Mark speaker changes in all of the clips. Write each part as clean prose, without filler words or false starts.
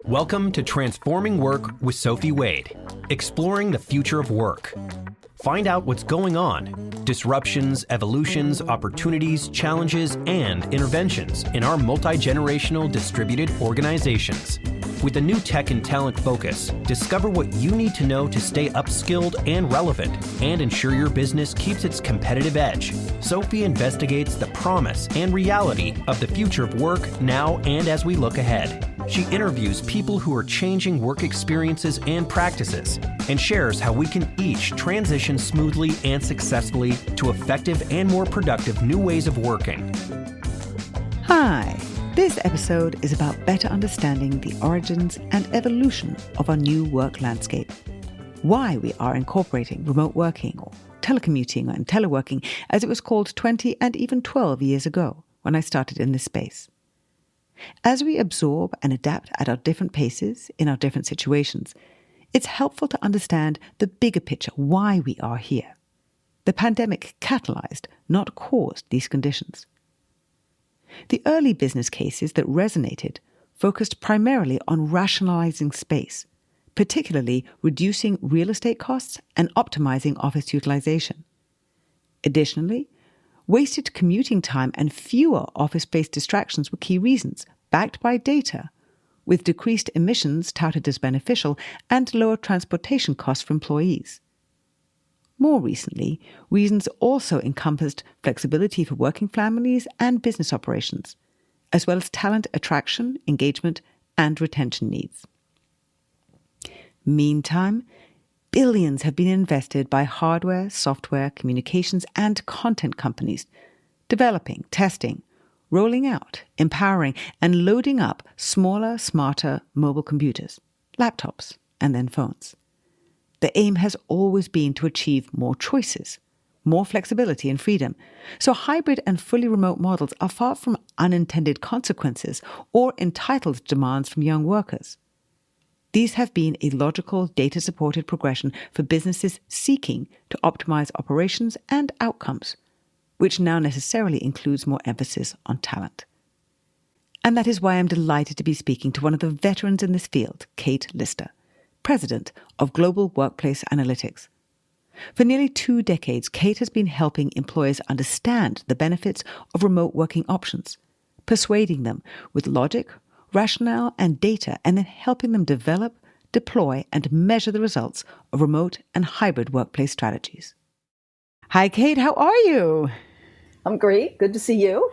Speaker 1: Welcome to Transforming Work with Sophie Wade, exploring the future of work. Find out what's going on, disruptions, evolutions, opportunities, challenges, and interventions in our multi-generational distributed organizations. With a new tech and talent focus, discover what you need to know to stay upskilled and relevant and ensure your business keeps its competitive edge. Sophie investigates the promise and reality of the future of work now and as we look ahead. She interviews people who are changing work experiences and practices and shares how we can each transition smoothly and successfully to effective and more productive new ways of working.
Speaker 2: Hi, this episode is about better understanding the origins and evolution of our new work landscape, why we are incorporating remote working or telecommuting and teleworking as it was called 20 and even 12 years ago when I started in this space. As we absorb and adapt at our different paces in our different situations, it's helpful to understand the bigger picture, why we are here. The pandemic catalyzed, not caused, these conditions. The early business cases that resonated focused primarily on rationalizing space, particularly reducing real estate costs and optimizing office utilization. Additionally, wasted commuting time and fewer office-based distractions were key reasons, backed by data, with decreased emissions touted as beneficial and lower transportation costs for employees. More recently, reasons also encompassed flexibility for working families and business operations, as well as talent attraction, engagement, and retention needs. Meantime, billions have been invested by hardware, software, communications, and content companies, developing, testing, rolling out, empowering, and loading up smaller, smarter mobile computers, laptops, and then phones. The aim has always been to achieve more choices, more flexibility and freedom. So hybrid and fully remote models are far from unintended consequences or entitled demands from young workers. These have been a logical, data-supported progression for businesses seeking to optimize operations and outcomes, which now necessarily includes more emphasis on talent. And that is why I'm delighted to be speaking to one of the veterans in this field, Kate Lister, President of Global Workplace Analytics. For nearly 2 decades, Kate has been helping employers understand the benefits of remote working options, persuading them with logic, rationale, and data, and then helping them develop, deploy, and measure the results of remote and hybrid workplace strategies. Hi, Kate. How are you?
Speaker 3: I'm great. Good to see you.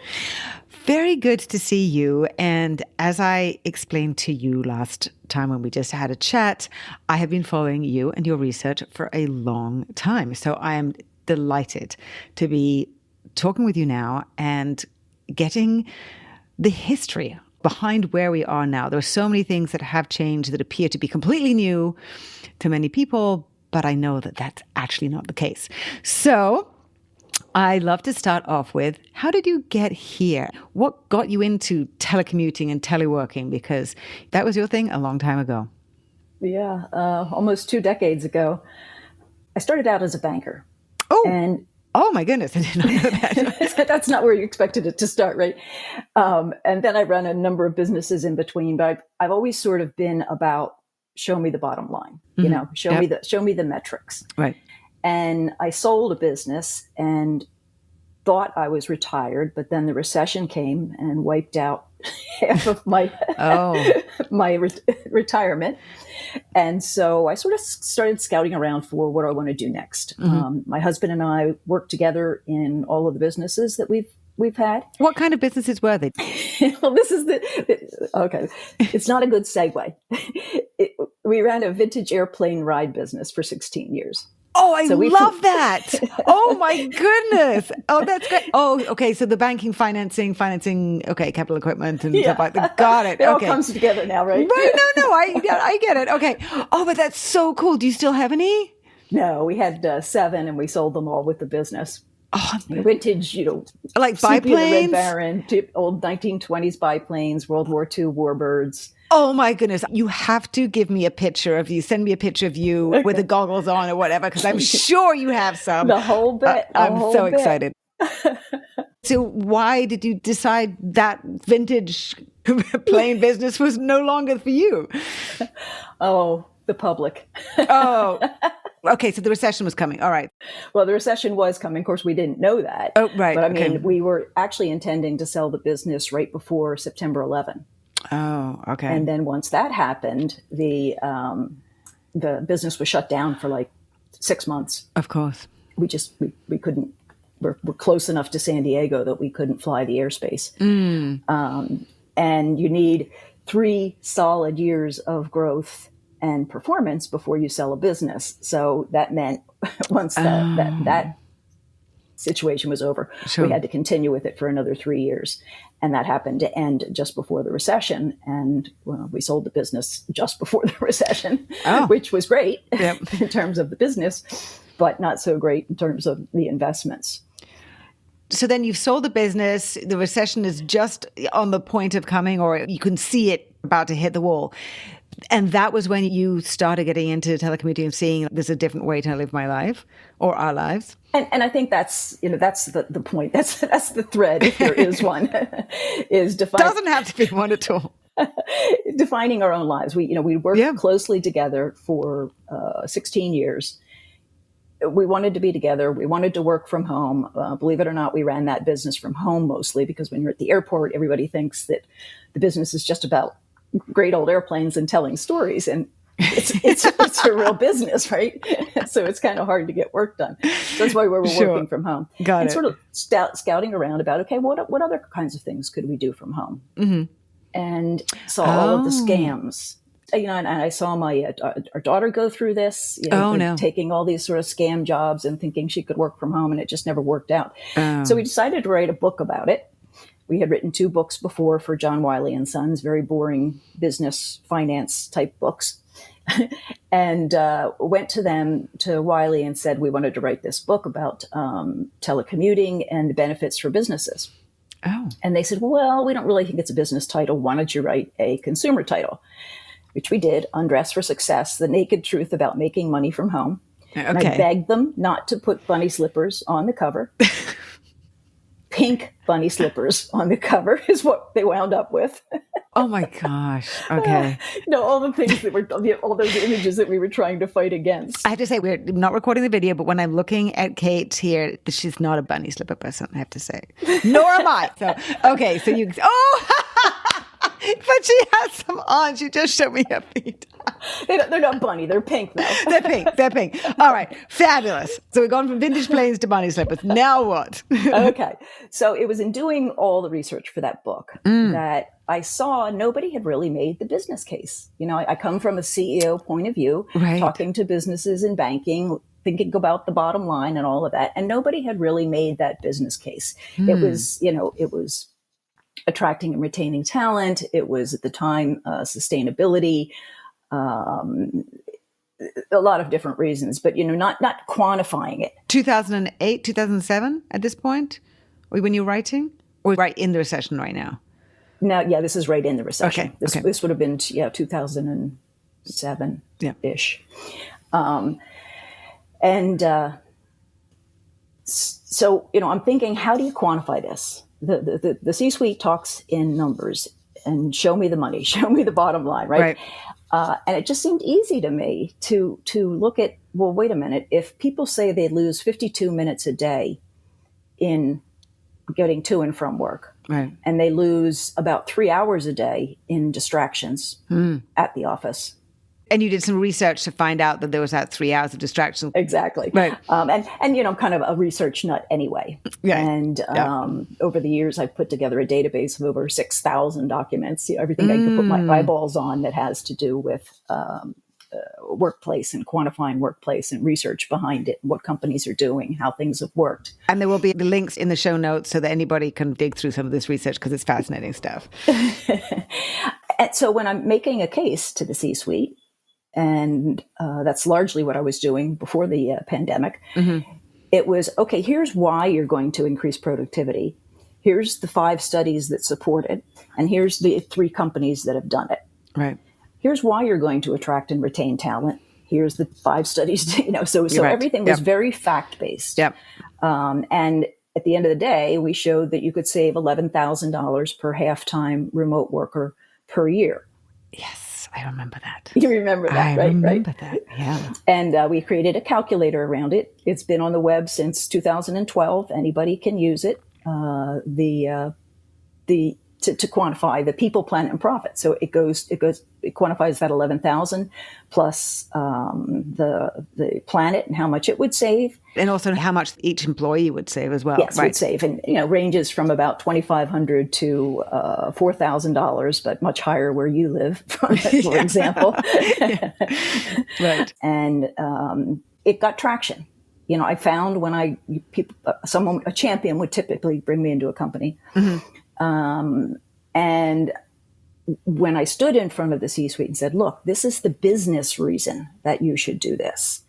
Speaker 2: Very good to see you. And as I explained to you last time when we just had a chat, I have been following you and your research for a long time. So I am delighted to be talking with you now and getting the history behind where we are now. There are so many things that have changed that appear to be completely new to many people, but I know that that's actually not the case. So I'd love to start off with, how did you get here? What got you into telecommuting and teleworking? Because that was your thing a long time ago.
Speaker 3: Yeah, almost 2 decades ago. I started out as a banker.
Speaker 2: Oh my goodness, I did not know that.
Speaker 3: That's not where you expected it to start, right? And then I ran a number of businesses in between, but I've always sort of been about show me the bottom line, show me the metrics.
Speaker 2: Right.
Speaker 3: And I sold a business and thought I was retired, but then the recession came and wiped out half of my retirement. And so I sort of started scouting around for what I want to do next. Mm-hmm. My husband and I worked together in all of the businesses that we've had.
Speaker 2: What kind of businesses were they?
Speaker 3: Well, okay. It's not a good segue. We ran a vintage airplane ride business for 16 years.
Speaker 2: Oh, I love that. Oh, my goodness. Oh, that's great. Oh, okay. So the banking, financing, okay, capital equipment and stuff like that. Got it.
Speaker 3: It all comes together now, right?
Speaker 2: Right. No, I get it. Okay. Oh, but that's so cool. Do you still have any?
Speaker 3: No, we had 7 and we sold them all with the business.
Speaker 2: Oh,
Speaker 3: vintage,
Speaker 2: like biplanes,
Speaker 3: Red Baron, old 1920s biplanes, World War II warbirds.
Speaker 2: Oh my goodness. You have to give me a picture of you. Send me a picture of you with the goggles on or whatever, because I'm sure you have some.
Speaker 3: The whole bit.
Speaker 2: I'm excited. So why did you decide that vintage Plain business was no longer for you.
Speaker 3: Oh, the public.
Speaker 2: Oh, okay. So the recession was coming. All right.
Speaker 3: Well, the recession was coming. Of course, we didn't know that.
Speaker 2: Oh, right.
Speaker 3: But I mean,
Speaker 2: Okay.
Speaker 3: we were actually intending to sell the business right before September 11.
Speaker 2: Oh, okay.
Speaker 3: And then once that happened, the business was shut down for like 6 months.
Speaker 2: Of course.
Speaker 3: We couldn't. We're close enough to San Diego that we couldn't fly the airspace. And you need 3 solid years of growth and performance before you sell a business. So that meant once that situation was over,
Speaker 2: Sure.
Speaker 3: we had to continue with it for another 3 years. And that happened to end just before the recession. And we sold the business just before the recession, which was great in terms of the business, but not so great in terms of the investments.
Speaker 2: So then you've sold the business, the recession is just on the point of coming, or you can see it about to hit the wall. And that was when you started getting into telecommuting and seeing there's a different way to live my life or our lives.
Speaker 3: And I think that's the point. That's the thread, if there is one, is
Speaker 2: Doesn't have to be one at all.
Speaker 3: defining our own lives. We worked closely together for 16 years. We wanted to be together. We wanted to work from home. Believe it or not, we ran that business from home mostly because when you're at the airport, everybody thinks that the business is just about great old airplanes and telling stories. And it's a real business, right? So it's kind of hard to get work done. So that's why we were working from home.
Speaker 2: Got it.
Speaker 3: Sort of scouting around about, okay, what other kinds of things could we do from home? Mm-hmm. And saw all of the scams. And I saw my our daughter go through this, taking all these sort of scam jobs and thinking she could work from home, and it just never worked out. So we decided to write a book about it. We had written 2 books before for John Wiley and Sons, very boring business finance type books, and went to Wiley and said we wanted to write this book about telecommuting and the benefits for businesses.
Speaker 2: Oh.
Speaker 3: And they said, well, we don't really think it's a business title. Why don't you write a consumer title? Which we did, Undress for Success, the naked truth about making money from home. Okay. And I begged them not to put bunny slippers on the cover. Pink bunny slippers on the cover is what they wound up with.
Speaker 2: Oh my gosh. Okay.
Speaker 3: All the things all those images that we were trying to fight against.
Speaker 2: I have to say, we're not recording the video, but when I'm looking at Kate here, she's not a bunny slipper person, I have to say. Nor am I. So, okay. So but she has some on. She just showed me her feet.
Speaker 3: They're not bunny. They're pink, though.
Speaker 2: They're pink. All right. Fabulous. So we've gone from vintage planes to bunny slippers. Now what?
Speaker 3: Okay. So it was in doing all the research for that book that I saw nobody had really made the business case. I come from a CEO point of view, talking to businesses in banking, thinking about the bottom line and all of that. And nobody had really made that business case. It was attracting and retaining talent. It was at the time sustainability, a lot of different reasons, but not quantifying it.
Speaker 2: 2008, 2007 at this point, when you're writing, or right in the recession right now?
Speaker 3: No, yeah, this is right in the recession.
Speaker 2: Okay.
Speaker 3: This would have been 2007 ish, so I'm thinking, how do you quantify this? The C-suite talks in numbers and show me the money, show me the bottom line, right? And it just seemed easy to me to look at, well, wait a minute. If people say they lose 52 minutes a day in getting to and from work, and they lose about 3 hours a day in distractions at the office.
Speaker 2: And you did some research to find out that there was that 3 hours of distraction.
Speaker 3: Exactly.
Speaker 2: Right.
Speaker 3: And I'm kind of a research nut anyway. Yeah. And over the years, I've put together a database of over 6,000 documents, everything I could put my eyeballs on that has to do with workplace and quantifying workplace and research behind it, what companies are doing, how things have worked.
Speaker 2: And there will be the links in the show notes so that anybody can dig through some of this research because it's fascinating stuff.
Speaker 3: And so when I'm making a case to the C-suite, and that's largely what I was doing before the pandemic. It was, okay, here's why you're going to increase productivity. Here's the 5 studies that support it. And here's the 3 companies that have done it.
Speaker 2: Right.
Speaker 3: Here's why you're going to attract and retain talent. Here's the 5 studies, so everything was very fact-based.
Speaker 2: Yep.
Speaker 3: And at the end of the day, we showed that you could save $11,000 per half-time remote worker per year.
Speaker 2: Yes, I remember that.
Speaker 3: You remember that,
Speaker 2: I
Speaker 3: right?
Speaker 2: remember that, yeah.
Speaker 3: And we created a calculator around it. It's been on the web since 2012. Anybody can use it. To quantify the people, planet, and profit. So it quantifies that 11,000 plus the planet and how much it would save,
Speaker 2: and also how much each employee would save as well.
Speaker 3: Yes, would save, and ranges from about $2,500 to $4,000, but much higher where you live, for example. Right, and it got traction. I found when a champion would typically bring me into a company. And when I stood in front of the C-suite and said, look, this is the business reason that you should do this.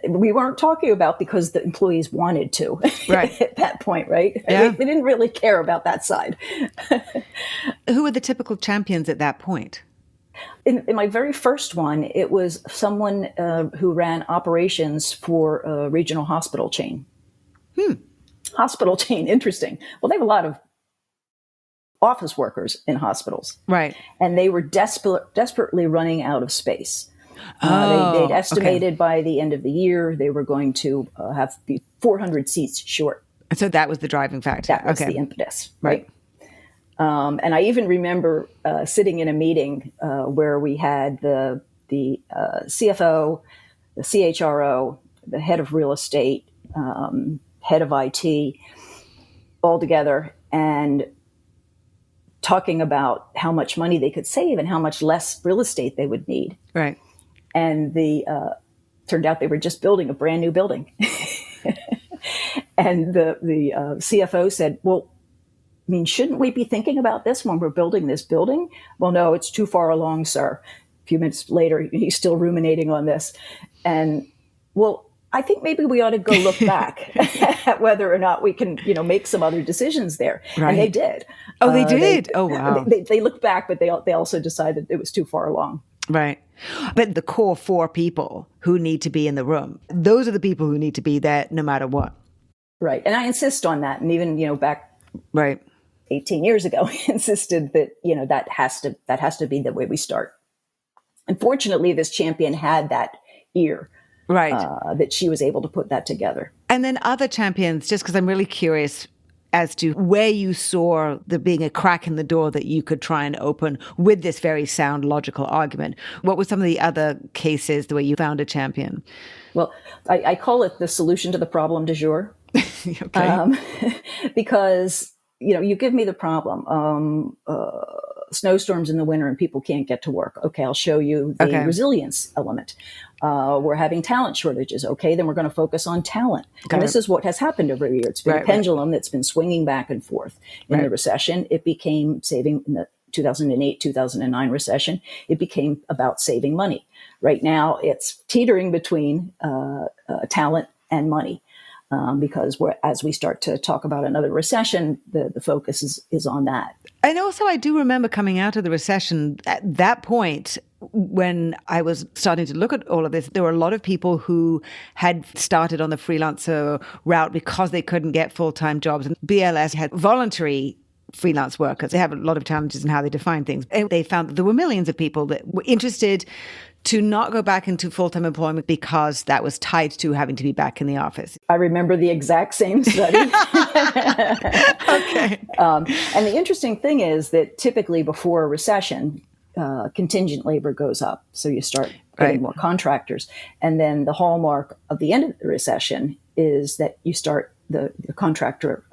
Speaker 3: We weren't talking about because the employees wanted to at that point, right?
Speaker 2: Yeah.
Speaker 3: They didn't really care about that side.
Speaker 2: Who were the typical champions at that point?
Speaker 3: In my very first one, it was someone who ran operations for a regional hospital chain. Hospital chain, interesting. Well, they have a lot of office workers in hospitals. Right. And they were desperately running out of space. They'd estimated by the end of the year, they were going to be 400 seats short.
Speaker 2: So that was the driving factor.
Speaker 3: That was the impetus. Right. And I even remember sitting in a meeting where we had the CFO, the CHRO, the head of real estate, head of IT, all together, and talking about how much money they could save and how much less real estate they would need. Right. And turned out they were just building a brand new building. And the CFO said, well, shouldn't we be thinking about this when we're building this building? Well, no, it's too far along, sir. A few minutes later, he's still ruminating on this. And, well, I think maybe we ought to go look back at whether or not we can, make some other decisions there. Right. And they did. Oh, they did? Wow. They looked back, but they also decided it was too far along. Right.
Speaker 2: But the core 4 people who need to be in the room, those are the people who need to be there no matter what.
Speaker 3: Right. And I insist on that. And even, back 18 years ago, I insisted that, that has to be the way we start. Unfortunately, this champion had that ear. Right. That she was able to put that together.
Speaker 2: And then other champions, just because I'm really curious as to where you saw there being a crack in the door that you could try and open with this very sound, logical argument. What were some of the other cases the way you found a champion?
Speaker 3: Well, I call it the solution to the problem du jour. Because, you give me the problem. Snowstorms in the winter and people can't get to work. Okay, I'll show you the resilience element. We're having talent shortages. Okay, then we're going to focus on talent. And this is what has happened over a year. It's been a pendulum that's been swinging back and forth. In the recession, it became saving in the 2008, 2009 recession. It became about saving money. Right now, it's teetering between talent and money. Because as we start to talk about another recession, the focus is on that.
Speaker 2: And also, I do remember coming out of the recession, at that point, when I was starting to look at all of this, there were a lot of people who had started on the freelancer route because they couldn't get full-time jobs. And BLS had voluntary freelance workers. They have a lot of challenges in how they define things. And they found that there were millions of people that were interested to not go back into full-time employment because that was tied to having to be back in the office.
Speaker 3: I remember the exact same study. And the interesting thing is that typically before a recession, contingent labor goes up. So you start getting more contractors. And then the hallmark of the end of the recession is that you start the contractor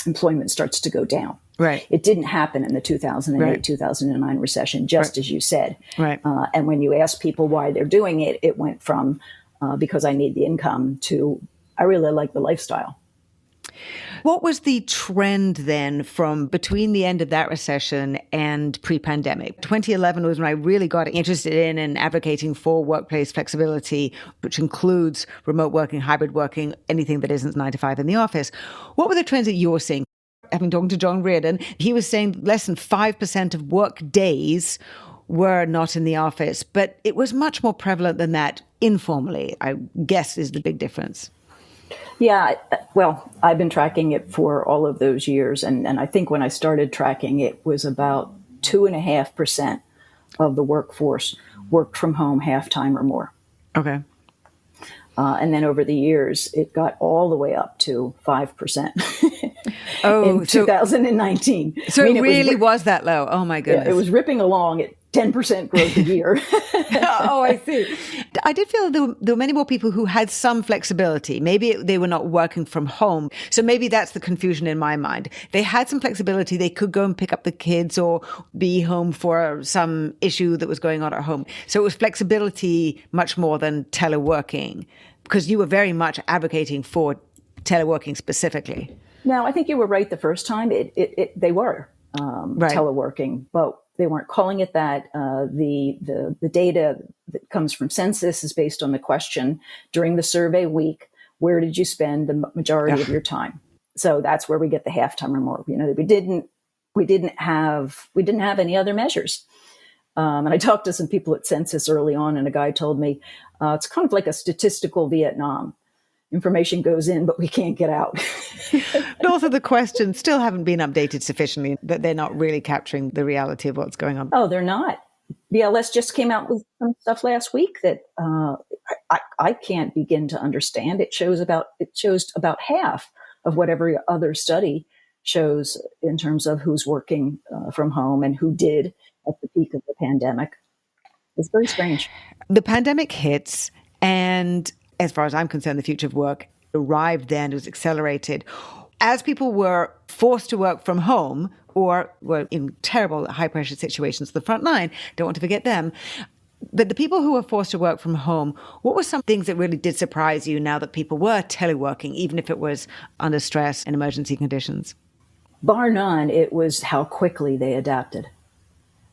Speaker 3: employment starts to go down. Right. It didn't happen in the 2008, 2009 recession, just as you said. Right. And when you ask people why they're doing it, it went from because I need the income to I really like the lifestyle.
Speaker 2: What was the trend then from between the end of that recession and pre-pandemic? 2011 was when I really got interested in and advocating for workplace flexibility, which includes remote working, hybrid working, anything that isn't 9 to 5 in the office. What were the trends that you were seeing? Having talked to John Reardon, he was saying less than 5% of work days were not in the office, but it was much more prevalent than that informally, I guess is the big difference.
Speaker 3: Yeah, well, I've been tracking it for all of those years. And I think when I started tracking it was about 2.5% of the workforce worked from home half-time or more.
Speaker 2: Okay.
Speaker 3: And then over the years, it got all the way up to 5%
Speaker 2: Oh,
Speaker 3: in 2019.
Speaker 2: So it really was that low. Oh, my goodness.
Speaker 3: Yeah, it was ripping along at 10% growth a year.
Speaker 2: Oh, I see. I did feel there were many more people who had some flexibility. Maybe they were not working from home. So maybe that's the confusion in my mind. They had some flexibility. They could go and pick up the kids or be home for some issue that was going on at home. So it was flexibility much more than teleworking, because you were very much advocating for teleworking specifically.
Speaker 3: No, I think you were right the first time. They were teleworking, but they weren't calling it that. The data that comes from Census is based on the question during the survey week, where did you spend the majority of your time? So that's where we get the half-time or more. We didn't have any other measures. And I talked to some people at Census early on, and a guy told me it's kind of like a statistical Vietnam. Information goes in, but we can't get out.
Speaker 2: But also the questions still haven't been updated sufficiently, that they're not really capturing the reality of what's going on.
Speaker 3: Oh, they're not. BLS just came out with some stuff last week that I can't begin to understand. It shows about half of what every other study shows in terms of who's working from home and who did at the peak of the pandemic. It's very strange.
Speaker 2: The pandemic hits, and as far as I'm concerned, the future of work arrived then, it was accelerated. As people were forced to work from home or were in terrible high-pressure situations, the front line, don't want to forget them. But the people who were forced to work from home, what were some things that really did surprise you now that people were teleworking, even if it was under stress and emergency conditions?
Speaker 3: Bar none, it was how quickly they adapted.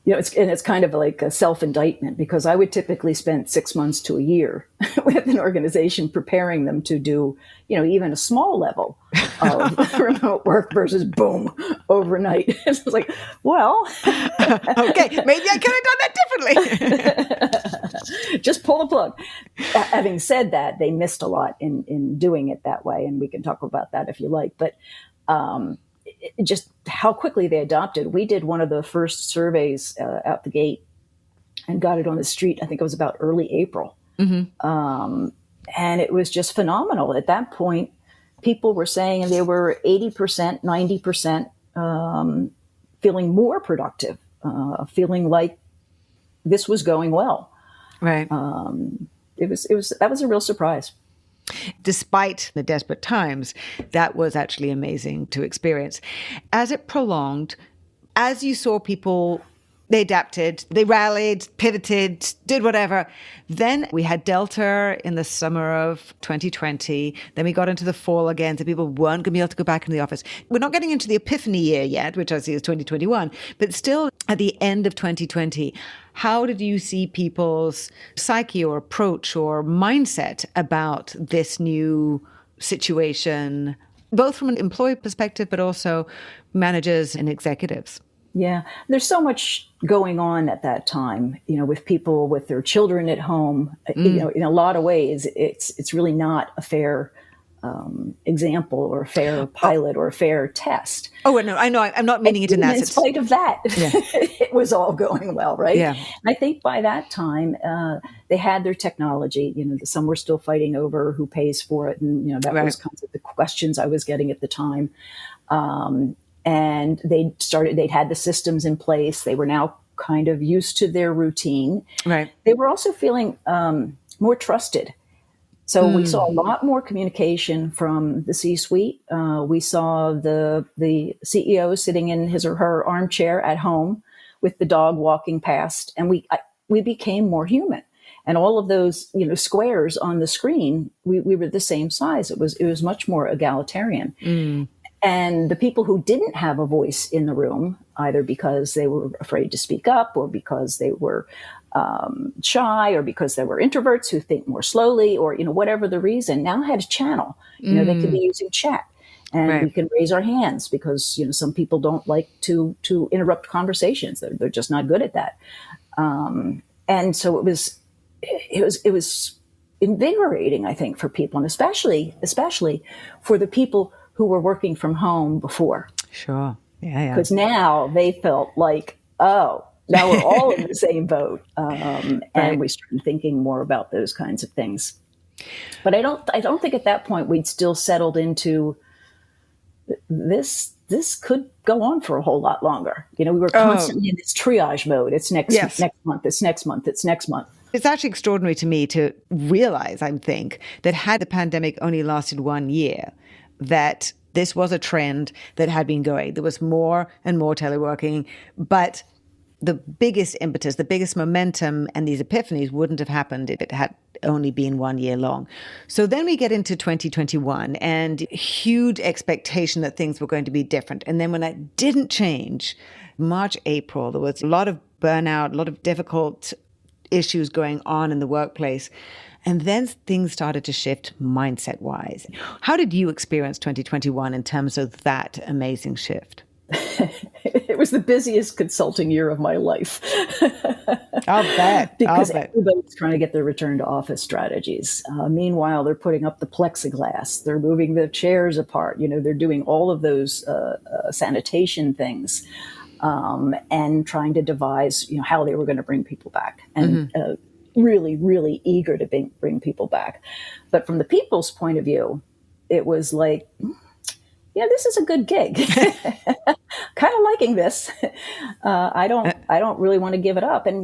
Speaker 3: It's kind of like a self-indictment, because I would typically spend 6 months to a year with an organization preparing them to do, even a small level of remote work versus boom, overnight. It's like, well,
Speaker 2: okay, maybe I could have done that differently.
Speaker 3: Just pull the plug. Having said that, they missed a lot in doing it that way. And we can talk about that if you like. But just how quickly they adopted. We did one of the first surveys out the gate and got it on the street. I think it was about early April. Mm-hmm. And it was just phenomenal. At that point, people were saying they were 80%, 90% feeling more productive, feeling like this was going well.
Speaker 2: Right.
Speaker 3: That was a real surprise.
Speaker 2: Despite the desperate times, that was actually amazing to experience. As it prolonged, as you saw people, they adapted, they rallied, pivoted, did whatever. Then we had Delta in the summer of 2020. Then we got into the fall again, so people weren't going to be able to go back into the office. We're not getting into the epiphany year yet, which I see as 2021, but still at the end of 2020, how did you see people's psyche or approach or mindset about this new situation, both from an employee perspective, but also managers and executives?
Speaker 3: Yeah, there's so much going on at that time, with people with their children at home. In a lot of ways, it's really not a fair example or a fair pilot or a fair test.
Speaker 2: Oh, no, I know. I'm not meaning it in that sense.
Speaker 3: In spite of that, yeah. It was all going well, right?
Speaker 2: Yeah.
Speaker 3: And I think by that time, they had their technology. Some were still fighting over who pays for it. And, that was kind of the questions I was getting at the time. And they'd had the systems in place. They were now kind of used to their routine. Right. They were also feeling more trusted. So we saw a lot more communication from the C-suite. We saw the CEO sitting in his or her armchair at home with the dog walking past, and we became more human. And all of those squares on the screen, we were the same size. It was much more egalitarian. And the people who didn't have a voice in the room, either because they were afraid to speak up or because they were shy or because they were introverts who think more slowly or, whatever the reason, now had a channel. They could be using chat and we can raise our hands because, some people don't like to interrupt conversations. They're just not good at that. And so it was invigorating, I think, for people, and especially for the people who were working from home before.
Speaker 2: Sure. Yeah.
Speaker 3: Because now they felt like, oh, now we're all in the same boat.
Speaker 2: Right.
Speaker 3: And we started thinking more about those kinds of things. But I don't think at that point we'd still settled into this could go on for a whole lot longer. We were constantly in this triage mode. It's next month, it's next month, it's next month.
Speaker 2: It's actually extraordinary to me to realize, I think, that had the pandemic only lasted 1 year, that this was a trend that had been going. There was more and more teleworking, but the biggest impetus, the biggest momentum, and these epiphanies wouldn't have happened if it had only been 1 year long. So then we get into 2021 and huge expectation that things were going to be different. And then when that didn't change, March, April, there was a lot of burnout, a lot of difficult issues going on in the workplace. And then things started to shift mindset-wise. How did you experience 2021 in terms of that amazing shift?
Speaker 3: It was the busiest consulting year of my life.
Speaker 2: I'll bet.
Speaker 3: Because everybody's trying to get their return to office strategies. Meanwhile, they're putting up the plexiglass. They're moving the chairs apart. They're doing all of those sanitation things and trying to devise, how they were going to bring people back. And really, really eager to bring people back. But from the people's point of view, it was like, this is a good gig. Kind of liking this. I don't really want to give it up. And,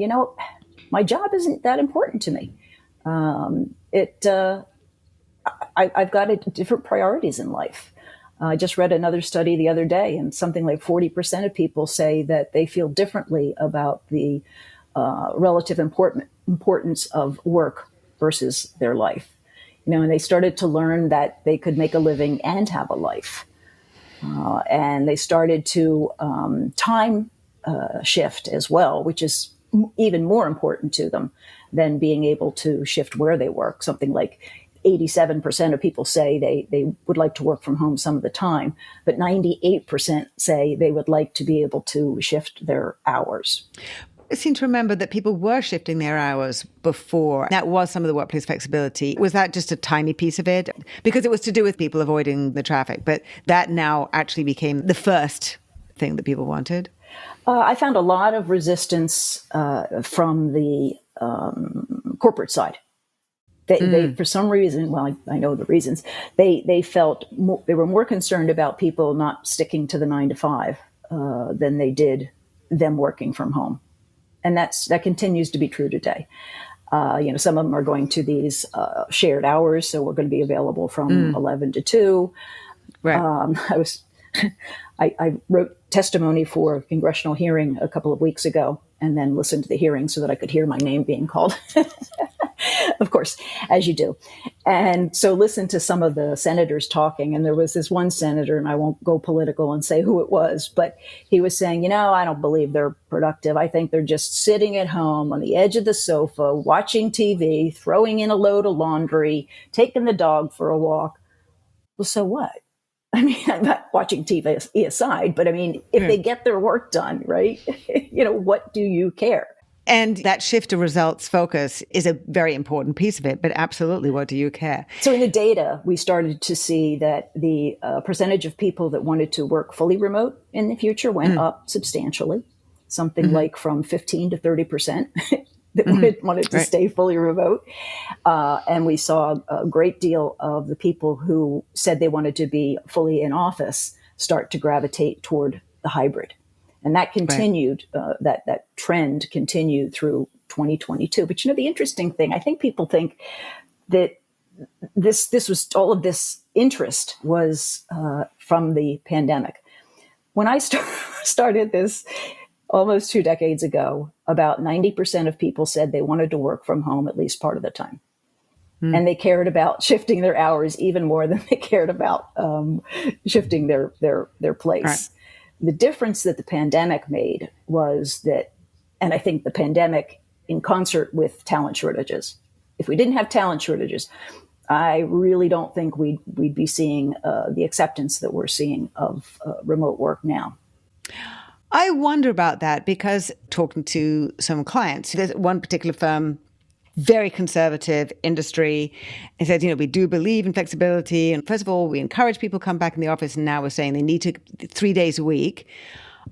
Speaker 3: my job isn't that important to me. I've got different priorities in life. I just read another study the other day, and something like 40% of people say that they feel differently about the relative importance of work versus their life. And they started to learn that they could make a living and have a life. And they started to time shift as well, which is even more important to them than being able to shift where they work. Something like 87% of people say they would like to work from home some of the time, but 98% say they would like to be able to shift their hours.
Speaker 2: I seem to remember that people were shifting their hours before. That was some of the workplace flexibility. Was that just a tiny piece of it? Because it was to do with people avoiding the traffic, but that now actually became the first thing that people wanted?
Speaker 3: I found a lot of resistance from the corporate side. They, for some reason, well, I know the reasons, they felt they were more concerned about people not sticking to the 9 to 5 than they did them working from home. And that continues to be true today. Some of them are going to these shared hours, so we're going to be available from 11 to 2.
Speaker 2: Right.
Speaker 3: I wrote testimony for a congressional hearing a couple of weeks ago, and then listened to the hearing so that I could hear my name being called. Of course, as you do. And so listen to some of the senators talking. And there was this one senator, and I won't go political and say who it was, but he was saying, I don't believe they're productive. I think they're just sitting at home on the edge of the sofa, watching TV, throwing in a load of laundry, taking the dog for a walk. Well, so what? I mean, I'm not watching TV aside, but I mean, if they get their work done, right? What do you care?
Speaker 2: And that shift to results focus is a very important piece of it, but absolutely, what do you care?
Speaker 3: So in the data, we started to see that the percentage of people that wanted to work fully remote in the future went up substantially, something like from 15 to 30% that wanted to stay fully remote. And we saw a great deal of the people who said they wanted to be fully in office start to gravitate toward the hybrid. And that continued, that trend continued through 2022. But the interesting thing, I think people think that this was all of this interest was from the pandemic. When I started this almost 2 decades ago, about 90% of people said they wanted to work from home at least part of the time. And they cared about shifting their hours even more than they cared about shifting their place. Right. The difference that the pandemic made was that, and I think the pandemic in concert with talent shortages, if we didn't have talent shortages, I really don't think we'd be seeing the acceptance that we're seeing of remote work now.
Speaker 2: I wonder about that because talking to some clients, there's one particular firm very conservative industry. It said, we do believe in flexibility. And first of all, we encourage people to come back in the office. And now we're saying they need to 3 days a week.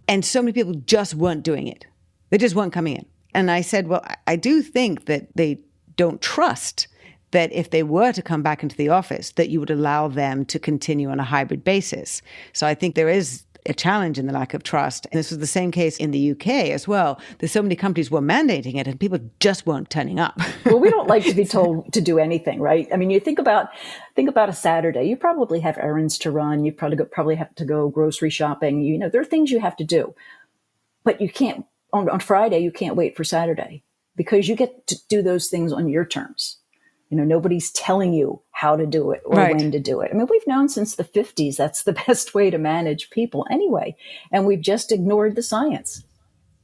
Speaker 2: And so many people just weren't doing it. They just weren't coming in. And I said, well, I do think that they don't trust that if they were to come back into the office, that you would allow them to continue on a hybrid basis. So I think there is a challenge in the lack of trust. And this was the same case in the UK as well. There's so many companies were mandating it and people just weren't turning up.
Speaker 3: Well, we don't like to be told to do anything, right? I mean, you think about a Saturday. You probably have errands to run. You probably have to go grocery shopping. There are things you have to do. But you can't, on Friday, you can't wait for Saturday because you get to do those things on your terms. Nobody's telling you how to do it or when to do it. I mean, we've known since the 50s that's the best way to manage people anyway. And we've just ignored the science.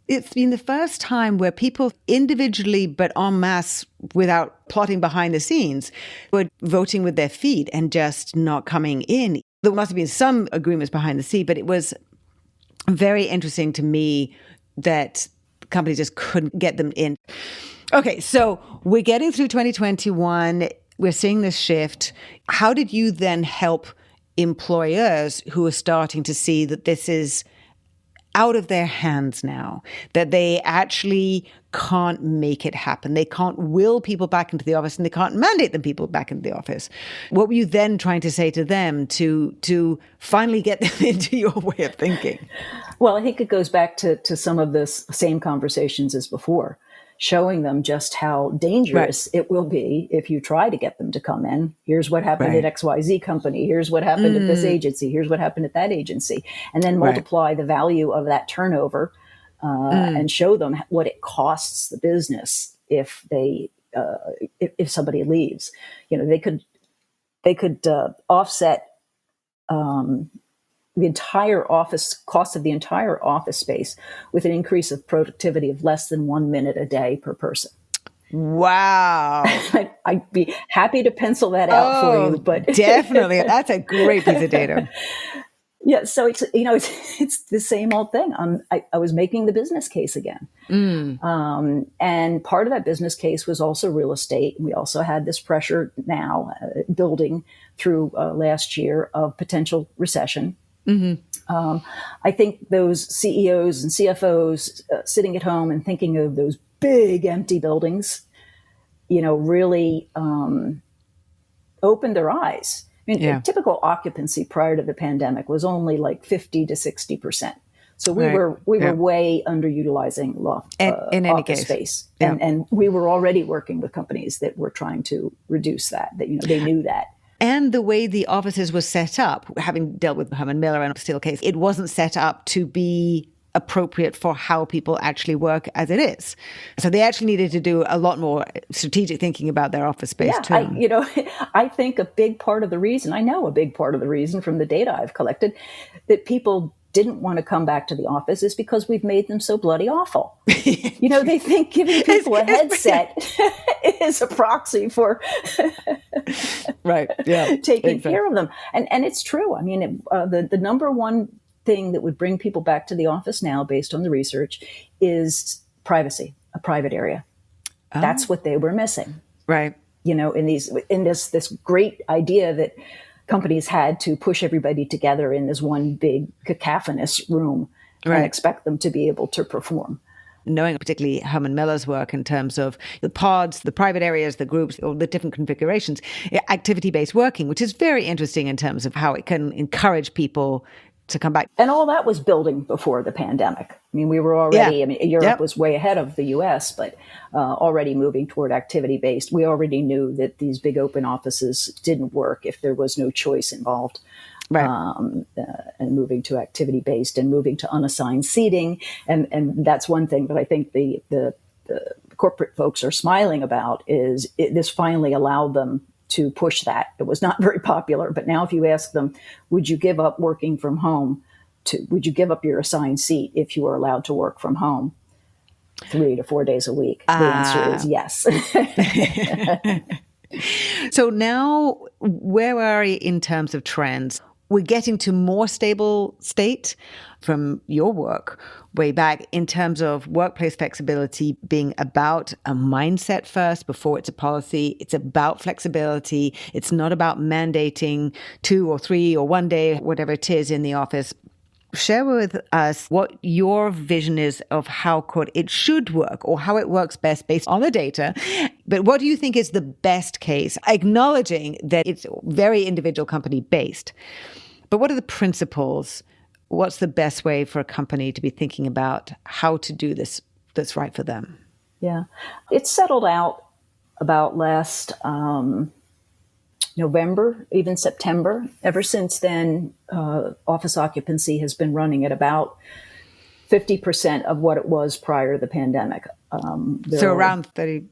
Speaker 2: It's been the first time where people individually, but en masse, without plotting behind the scenes, were voting with their feet and just not coming in. There must have been some agreements behind the scene, but it was very interesting to me that companies just couldn't get them in. Okay, so we're getting through 2021. We're seeing this shift. How did you then help employers who are starting to see that this is out of their hands now, that they actually can't make it happen? They can't will people back into the office and they can't mandate them people back into the office. What were you then trying to say to them to finally get them into your way of thinking?
Speaker 3: Well, I think it goes back to some of the same conversations as before. Showing them just how dangerous it will be if you try to get them to come in. Here's what happened at XYZ company. Here's what happened at this agency. Here's what happened at that agency. And then multiply the value of that turnover and show them what it costs the business if somebody leaves. They could offset the entire cost of the entire office space with an increase of productivity of less than 1 minute a day per person.
Speaker 2: Wow.
Speaker 3: I'd be happy to pencil that out for you, but
Speaker 2: definitely. That's a great piece of data.
Speaker 3: Yeah. So it's the same old thing. I was making the business case again. And part of that business case was also real estate. We also had this pressure now building through last year of potential recession. I think those CEOs and CFOs sitting at home and thinking of those big empty buildings, really opened their eyes. I mean, typical occupancy prior to the pandemic was only like 50 to 60%. So we were way underutilizing in any case space, and we were already working with companies that were trying to reduce that. That they knew that.
Speaker 2: And the way the offices were set up, having dealt with Herman Miller and Steel Case, it wasn't set up to be appropriate for how people actually work as it is. So they actually needed to do a lot more strategic thinking about their office space too.
Speaker 3: I think a big part of the reason from the data I've collected that people didn't want to come back to the office is because we've made them so bloody awful. They think giving people a headset is a proxy for taking care of them. And it's true. I mean, the number one thing that would bring people back to the office now, based on the research, is privacy, a private area. That's what they were missing.
Speaker 2: Right.
Speaker 3: In this great idea that companies had to push everybody together in this one big cacophonous room and expect them to be able to perform.
Speaker 2: Knowing particularly Herman Miller's work in terms of the pods, the private areas, the groups, or the different configurations, activity-based working, which is very interesting in terms of how it can encourage people to come back.
Speaker 3: And all that was building before the pandemic. I mean, we were already, Europe was way ahead of the US, but already moving toward activity-based. We already knew that these big open offices didn't work if there was no choice involved. And moving to activity-based and moving to unassigned seating. And that's one thing that I think the corporate folks are smiling about is this finally allowed them to push that. It was not very popular, but now if you ask them, would you give up working from home? Would you give up your assigned seat if you were allowed to work from home 3 to 4 days a week? The answer is yes.
Speaker 2: So now, where are we in terms of trends? We're getting to more stable state from your work. way back in terms of workplace flexibility being about a mindset first before it's a policy. It's about flexibility. It's not about mandating 2 or 3 or 1 day, whatever it is in the office. Share with us what your vision is of how it should work or how it works best based on the data. But what do you think is the best case, acknowledging that it's very individual company based? But what are the principles? What's the best way for a company to be thinking about how to do this that's right for them?
Speaker 3: Yeah, it's settled out about last November, even September. Ever since then, office occupancy has been running at about 50% of what it was prior to the pandemic.
Speaker 2: So around 30%?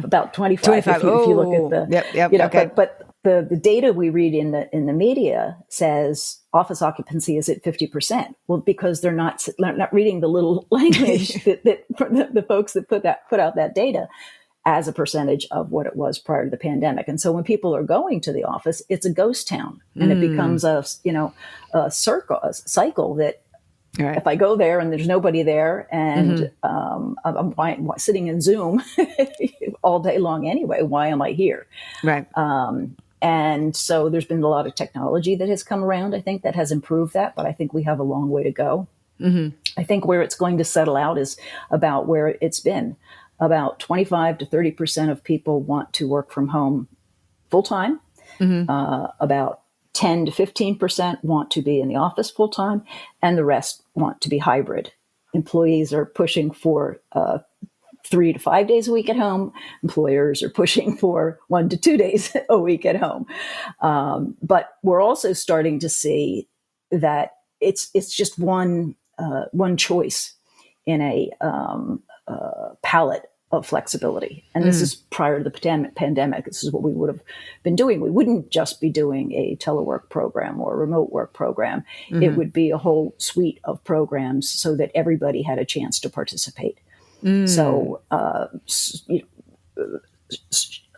Speaker 3: About 25 if you look at the,
Speaker 2: okay.
Speaker 3: But the data we read in the media says office occupancy is at 50%. Well, because they're not reading the little language that the folks that put out that data as a percentage of what it was prior to the pandemic. And so when people are going to the office, it's a ghost town, and it becomes a cycle that
Speaker 2: right.
Speaker 3: If I go there and there's nobody there, and I'm sitting in Zoom all day long anyway, why am I here?
Speaker 2: Right.
Speaker 3: And so there's been a lot of technology that has come around, I think, that has improved that, but I think we have a long way to go. I think where it's going to settle out is about where it's been. About 25 to 30% of people want to work from home full time. About 10 to 15% want to be in the office full time, and the rest want to be hybrid. Employees are pushing for 3 to 5 days a week at home. Employers are pushing for 1 to 2 days a week at home. But we're also starting to see that it's just one choice in a palette of flexibility. And this is prior to the pandemic. This is what we would have been doing. We wouldn't just be doing a telework program or a remote work program. It would be a whole suite of programs so that everybody had a chance to participate. So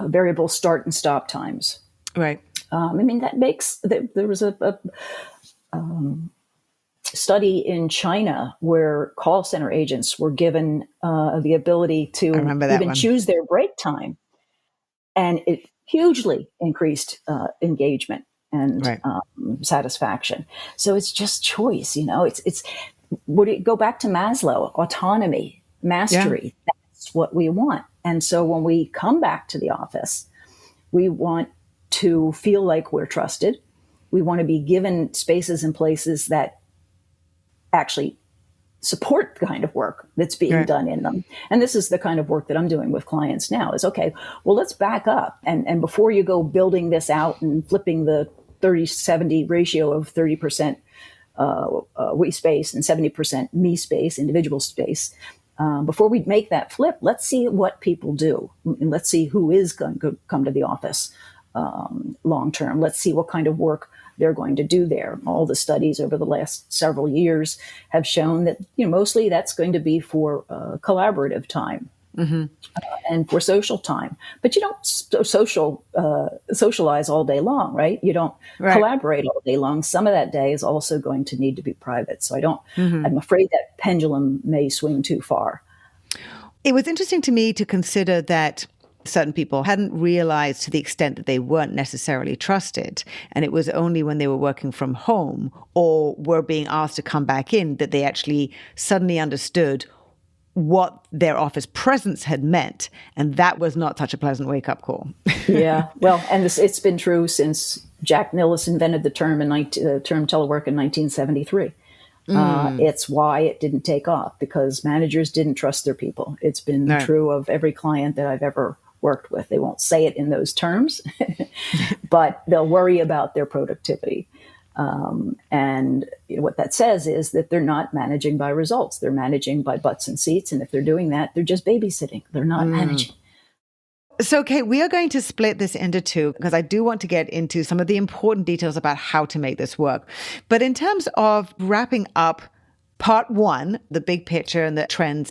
Speaker 3: variable start and stop times.
Speaker 2: Right.
Speaker 3: I mean, that makes, there was a study in China where call center agents were given the ability to even choose their break time. And it hugely increased engagement and satisfaction. So it's just choice, it's would it go back to Maslow, autonomy, mastery? Yeah. That's what we want. And so when we come back to the office, we want to feel like we're trusted. We want to be given spaces and places that actually support the kind of work that's being done in them. And this is the kind of work that I'm doing with clients now is, okay, well, let's back up. And before you go building this out and flipping the 30-70 ratio of 30% we space and 70% me space, individual space, before we make that flip, let's see what people do. And let's see who is going to come to the office long term. Let's see what kind of work they're going to do there. All the studies over the last several years have shown that mostly that's going to be for collaborative time and for social time. But you don't socialize all day long, right? You don't collaborate all day long. Some of that day is also going to need to be private. So I'm afraid that pendulum may swing too far.
Speaker 2: It was interesting to me to consider that certain people hadn't realized to the extent that they weren't necessarily trusted. And it was only when they were working from home or were being asked to come back in that they actually suddenly understood what their office presence had meant. And that was not such a pleasant wake-up call.
Speaker 3: Yeah. Well, and it's been true since Jack Nillis invented the term telework in 1973. It's why it didn't take off, because managers didn't trust their people. It's been true of every client that I've ever worked with. They won't say it in those terms, but they'll worry about their productivity. And what that says is that they're not managing by results. They're managing by butts and seats. And if they're doing that, they're just babysitting. They're not managing.
Speaker 2: So, Kate, we are going to split this into two because I do want to get into some of the important details about how to make this work. But in terms of wrapping up part one, the big picture and the trends,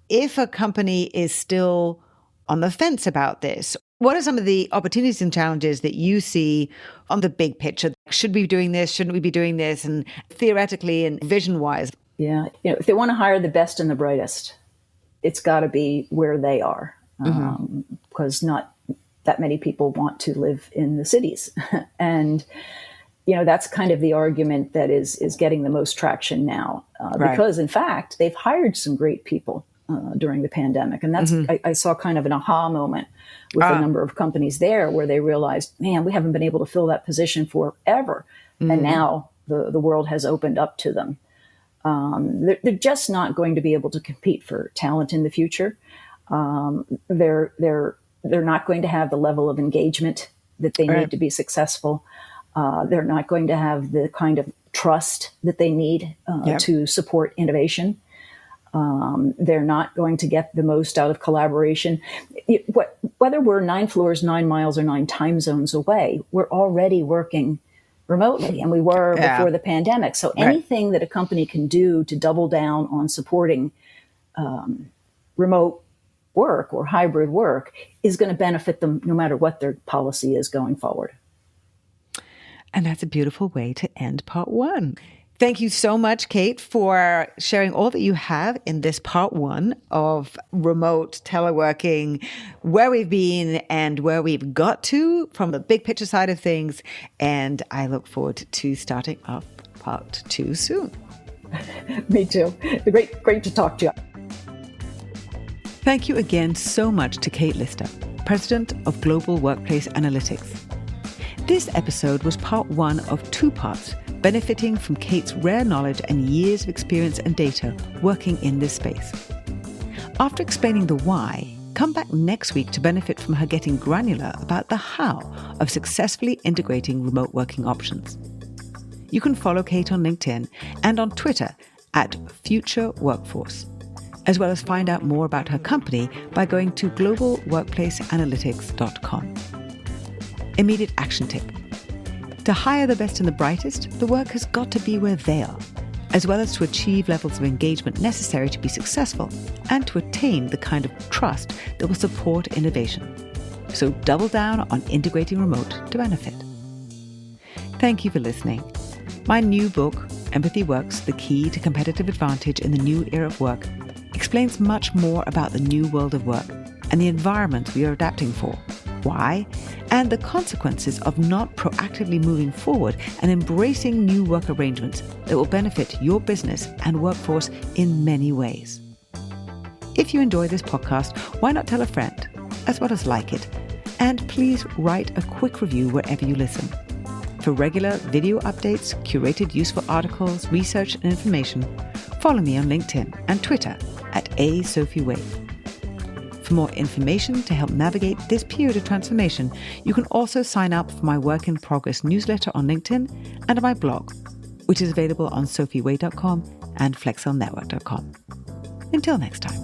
Speaker 2: if a company is still on the fence about this, what are some of the opportunities and challenges that you see on the big picture? Should we be doing this? Shouldn't we be doing this? And theoretically and vision-wise.
Speaker 3: Yeah. If they want to hire the best and the brightest, it's got to be where they are, because not that many people want to live in the cities. And, that's kind of the argument that is getting the most traction now, because in fact, they've hired some great people during the pandemic. And that's, I saw kind of an aha moment with a number of companies there where they realized, man, we haven't been able to fill that position forever. And now the world has opened up to them. They're just not going to be able to compete for talent in the future. They're not going to have the level of engagement that they need to be successful. They're not going to have the kind of trust that they need to support innovation. They're not going to get the most out of collaboration. Whether we're 9 floors, 9 miles, or 9 time zones away, we're already working remotely, and we were before the pandemic. So anything that a company can do to double down on supporting remote work or hybrid work is going to benefit them no matter what their policy is going forward.
Speaker 2: And that's a beautiful way to end part 1. Thank you so much, Kate, for sharing all that you have in this part 1 of remote teleworking, where we've been and where we've got to from the big picture side of things. And I look forward to starting up part 2 soon.
Speaker 3: Me too. Great to talk to you.
Speaker 2: Thank you again so much to Kate Lister, President of Global Workplace Analytics. This episode was part 1 of 2 parts, benefiting from Kate's rare knowledge and years of experience and data working in this space. After explaining the why, come back next week to benefit from her getting granular about the how of successfully integrating remote working options. You can follow Kate on LinkedIn and on Twitter at Future Workforce, as well as find out more about her company by going to globalworkplaceanalytics.com. Immediate action tip. To hire the best and the brightest, the work has got to be where they are, as well as to achieve levels of engagement necessary to be successful and to attain the kind of trust that will support innovation. So double down on integrating remote to benefit. Thank you for listening. My new book, Empathy Works, The Key to Competitive Advantage in the New Era of Work, explains much more about the new world of work and the environment we are adapting for, why, and the consequences of not proactively moving forward and embracing new work arrangements that will benefit your business and workforce in many ways. If you enjoy this podcast, why not tell a friend, as well as like it? And please write a quick review wherever you listen. For regular video updates, curated useful articles, research, and information, follow me on LinkedIn and Twitter at @SophieWade. For more information to help navigate this period of transformation, you can also sign up for my Work in Progress newsletter on LinkedIn and on my blog, which is available on sophiewade.com and flexelnetwork.com. Until next time.